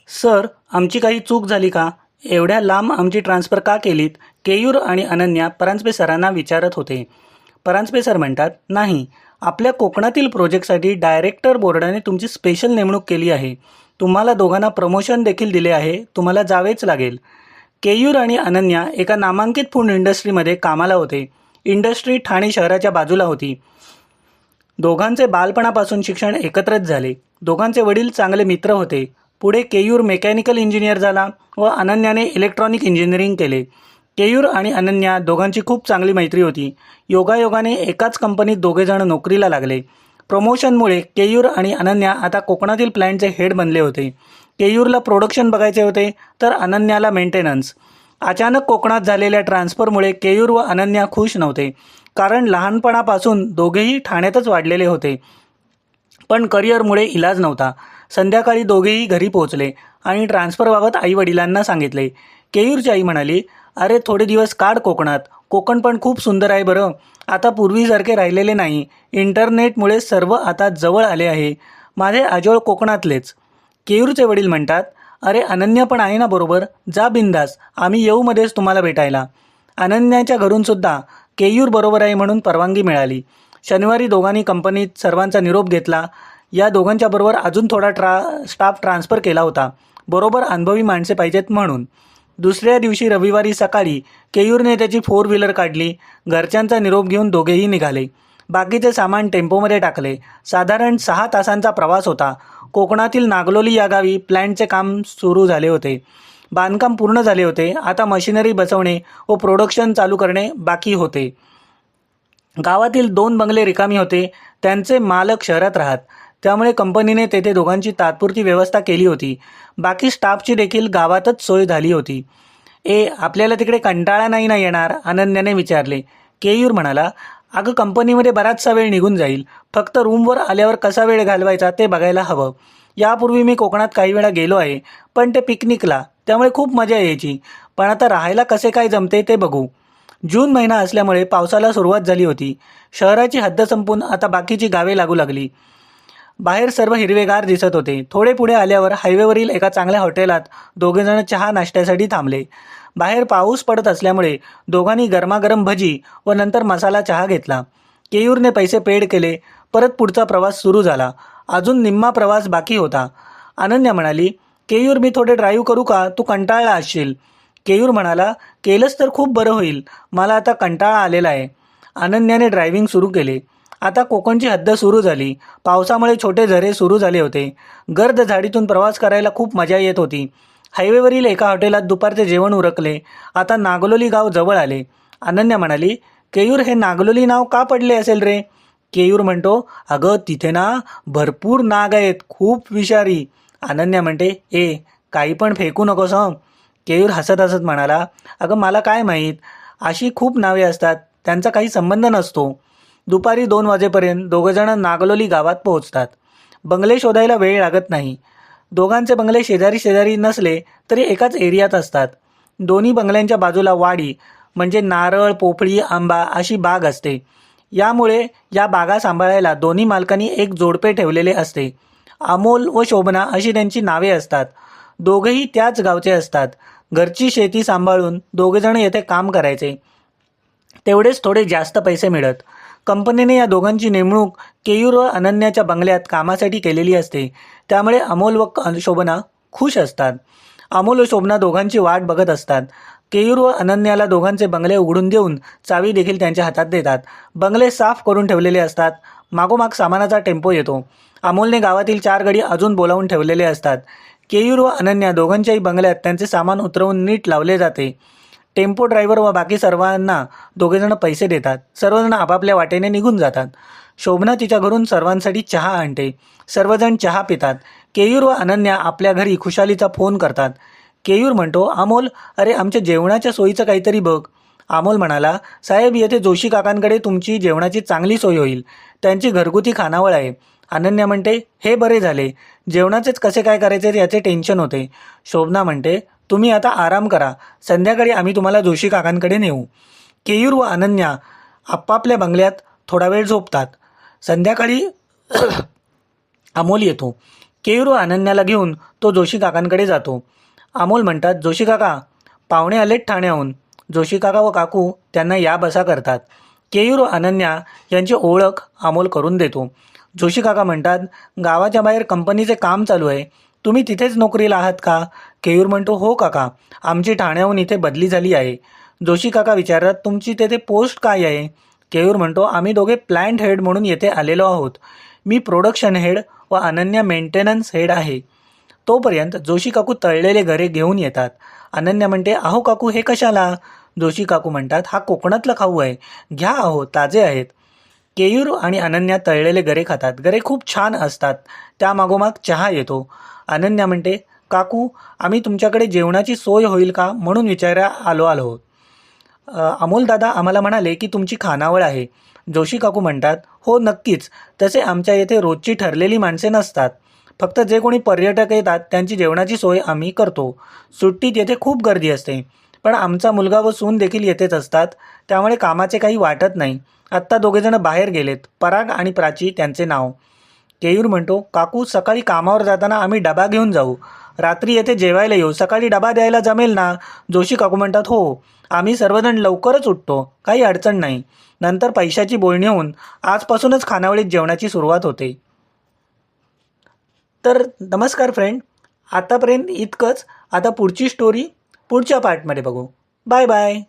Sir, आमची काही चूक झाली का? एवढ्या लांब आमची ट्रान्सफर का केलीत? केयूर आणि अनन्या परांजपे सरांना विचारत होते. परांजपे सर म्हणतात, नाही, आपल्या कोकणातील प्रोजेक्टसाठी डायरेक्टर बोर्डाने तुमची स्पेशल नेमणूक केली आहे. तुम्हाला दोघांना प्रमोशन देखील दिले आहे. तुम्हाला जावेच लागेल. केयूर आणि अनन्या एका नामांकित फूड इंडस्ट्रीमध्ये कामाला होते. इंडस्ट्री ठाणे शहराच्या बाजूला होती. दोघांचे बालपणापासून शिक्षण एकत्रच झाले. दोघांचे वडील चांगले मित्र होते. पुढे केयूर मेकॅनिकल इंजिनियर झाला व अनन्याने इलेक्ट्रॉनिक इंजिनिअरिंग केले. केयूर आणि अनन्या दोघांची खूप चांगली मैत्री होती. योगायोगाने एकाच कंपनीत दोघेजण नोकरीला लागले. प्रमोशनमुळे केयूर आणि अनन्या आता कोकणातील प्लॅन्टचे हेड बनले होते. केयूरला प्रोडक्शन बघायचे होते तर अनन्याला मेंटेनन्स. अचानक कोकणात झालेल्या ट्रान्सफरमुळे केयूर व अनन्या खुश नव्हते, कारण लहानपणापासून दोघेही ठाण्यातच वाढलेले होते. पण करिअरमुळे इलाज नव्हता. संध्याकाळी दोघेही घरी पोहोचले आणि ट्रान्सफरबाबत आईवडिलांना सांगितले. केयूरची आई म्हणाली, अरे थोडे दिवस काढ कोकणात. कोकण पण खूप सुंदर आहे बरं. आता पूर्वीसारखे राहिलेले नाही. इंटरनेटमुळे सर्व आता जवळ आले आहे. माझे आजोळ कोकणातलेच. केयूरचे वडील म्हणतात, अरे अनन्या पण आहे ना बरोबर. जा बिंदास, आम्ही येऊ मध्येच तुम्हाला भेटायला. अनन्याच्या घरूनसुद्धा केयूर बरोबर आहे म्हणून परवानगी मिळाली. शनिवारी दोघांनी कंपनीत सर्वांचा निरोप घेतला. या दोघांच्या बरोबर अजून थोडा स्टाफ ट्रान्सफर केला होता, बरोबर अनुभवी माणसे पाहिजेत म्हणून. दुसऱ्या दिवशी रविवारी सकाळी केयूरने त्याची 4 व्हीलर काढली. घरच्यांचा निरोप घेऊन दोघेही निघाले. बाकीचे सामान टेम्पोमध्ये टाकले. साधारण 6 तासांचा प्रवास होता. कोकणातील नागलोली या गावी प्लॅन्टचे काम सुरू झाले होते. बांधकाम पूर्ण झाले होते. आता मशिनरी बसवणे व प्रोडक्शन चालू करणे बाकी होते. गावातील 2 बंगले रिकामी होते. त्यांचे मालक शहरात राहत, त्यामुळे कंपनीने तेथे दोघांची तात्पुरती व्यवस्था केली होती. बाकी स्टाफची देखील गावातच सोय झाली होती. आपल्याला तिकडे कंटाळा नाही ना येणार? अनन्याने विचारले. केयूर म्हणाला, अगं कंपनीमध्ये बराचसा वेळ निघून जाईल. फक्त रूमवर आल्यावर कसा वेळ घालवायचा ते बघायला हवं. यापूर्वी मी कोकणात काही वेळा गेलो आहे, पण ते पिकनिकला, त्यामुळे खूप मजा यायची. पण आता राहायला कसे काय जमते ते बघू. जून महिना असल्यामुळे पावसाला सुरुवात झाली होती. शहराची हद्द संपून आता बाकीची गावे लागू लागली. बाहेर सर्व हिरवेगार दिसत होते. थोडे पुढे आल्यावर हायवेवरील एका चांगल्या हॉटेलात दोघेजण चहा नाश्त्यासाठी थांबले. बाहेर पाऊस पडत असल्यामुळे दोघांनी गरमागरम भजी व नंतर मसाला चहा घेतला. केयूरने पैसे पेड केले. परत पुढचा प्रवास सुरू झाला. अजून निम्मा प्रवास बाकी होता. अनन्या म्हणाली, केयूर मी थोडे ड्राईव्ह करू का? तू कंटाळला असशील. केयूर म्हणाला, केलंच तर खूप बरं होईल. मला आता कंटाळा आलेला आहे. अनन्याने ड्रायव्हिंग सुरू केले. आता कोकणची हद्द सुरू झाली. पावसामुळे छोटे झरे सुरू झाले होते. गर्द झाडीतून प्रवास करायला खूप मजा येत होती. हायवेवरील एका हॉटेलात दुपारचे जेवण उरकले. आता नागलोली गाव जवळ आले. अनन्या म्हणाली, केयूर हे नागलोली नाव का पडले असेल रे? केयूर म्हणतो, अगं तिथे ना भरपूर नाग आहेत, खूप विषारी. अनन्या म्हणते, काही पण फेकू नकोस हं. केयूर हसत हसत म्हणाला, अगं मला काय माहीत, अशी खूप नावे असतात, त्यांचा काही संबंध नसतो. दुपारी 2 वाजेपर्यंत दोघंजण नागलोली गावात पोहोचतात. बंगले शोधायला वेळ लागत नाही. दोघांचे बंगले शेजारी शेजारी नसले तरी एकाच एरियात असतात. दोन्ही बंगल्यांच्या बाजूला वाडी म्हणजे नारळ, पोफळी, आंबा अशी बाग असते. यामुळे या बागा सांभाळायला दोन्ही मालकांनी एक जोडपे ठेवलेले असते. अमोल व शोभना अशी त्यांची नावे असतात. दोघेही त्याच गावचे असतात. घरची शेती सांभाळून दोघेजण येथे काम करायचे. तेवढेच थोडे जास्त पैसे मिळत. कंपनीने या दोघांची नेमणूक केयूर व अनन्याच्या बंगल्यात कामासाठी केलेली असते. त्यामुळे अमोल व शोभना खुश असतात. अमोल व शोभना दोघांची वाट बघत असतात. केयूर व अनन्याला दोघांचे बंगले उघडून देऊन चावी देखील त्यांच्या हातात देतात. बंगले साफ करून ठेवलेले असतात. मागोमाग सामानाचा टेम्पो येतो. अमोलने गावातील 4 गडी अजून बोलावून ठेवलेले असतात. केयूर व अनन्या दोघांच्याही बंगल्यात त्यांचे सामान उतरवून नीट लावले जाते. टेम्पो ड्रायव्हर व बाकी सर्वांना दोघेजण पैसे देतात. सर्वजण आपापल्या वाटेने निघून जातात. शोभना तिच्या घरून सर्वांसाठी चहा आणते. सर्वजण चहा पितात. केयूर व अनन्या आपल्या घरी खुशालीचा फोन करतात. केयूर म्हणतो, अमोल, अरे आमच्या जेवणाच्या सोयीचं काहीतरी बघ. अमोल म्हणाला, साहेब येथे जोशी काकांकडे तुमची जेवणाची चांगली सोय होईल. त्यांची घरगुती खानावळ आहे. अनन्या म्हणते, हे बरे झाले. जेवणाचेच कसे काय करायचे याचे टेन्शन होते. शोभना म्हणते, तुम्ही आता आराम करा. संध्याकाळी आम्ही तुम्हाला जोशी काकांकडे नेऊ. केयूर व अनन्या आपापल्या बंगल्यात थोडा वेळ झोपतात. संध्याकाळी अमोल येतो. केयूर व अनन्याला घेऊन तो जोशी काकांकडे जातो. अमोल म्हणतात, जोशी काका, पाहुणे आलेत ठाण्याहून. जोशी काका व काकू त्यांना या बसा करतात. केयूर व अनन्या यांची ओळख अमोल करून देतो. जोशी काका म्हणतात, गावाच्या बाहेर कंपनीचे काम चालू आहे. तुम्ही तिथेच नोकरीला आहात का? केयूर म्हणतो, हो काका, आमची ठाण्याहून इथे बदली झाली आहे. जोशी काका विचारतात, तुमची तेथे पोस्ट काय आहे? केयूर म्हणतो, आम्ही दोघे प्लॅन्ट हेड म्हणून येथे आलेलो आहोत. मी प्रोडक्शन हेड व अनन्या मेंटेनन्स हेड आहे. तोपर्यंत जोशी काकू तळलेले गरे घेऊन येतात. अनन्या म्हणते, अहो काकू, हे कशाला? जोशी काकू म्हणतात, हा कोकणातला खाऊ आहे, घ्या अहो, ताजे आहेत. केयूर आणि अनन्या तळलेले गरे खातात. गरे खूप छान असतात. त्यामागोमाग चहा येतो. अनन्या म्हणते, काकू, आम्ही तुमच्याकडे जेवणाची सोय होईल का म्हणून विचारा आलो आहोत. अमोल दादा आम्हाला म्हणाले की तुमची खानावळ आहे. जोशी काकू म्हणतात, हो नक्कीच, तसे आमच्या येथे रोजची ठरलेली माणसे नसतात. फक्त जे कोणी पर्यटक येतात त्यांची जेवणाची सोय आम्ही करतो. सुट्टीत येथे खूप गर्दी असते, पण आमचा मुलगा व सून देखील येथेच असतात, त्यामुळे कामाचे काही वाटत नाही. आत्ता दोघेजण बाहेर गेलेत, पराग आणि प्राची त्यांचे नाव. केयूर म्हणतो, काकू, सकाळी कामावर जाताना आम्ही डबा घेऊन जाऊ. रात्री येथे जेवायला येऊ. सकाळी डबा द्यायला जमेल ना? जोशी काकू म्हणतात, हो, आम्ही सर्वजण लवकरच उठतो, काही अडचण नाही. नंतर पैशाची बोलणी होऊन आजपासूनच खानावळीत जेवणाची सुरुवात होते. तर नमस्कार फ्रेंड, आतापर्यंत इतकंच. आता पुढची स्टोरी पुढच्या पार्टमध्ये बघू. Bye bye.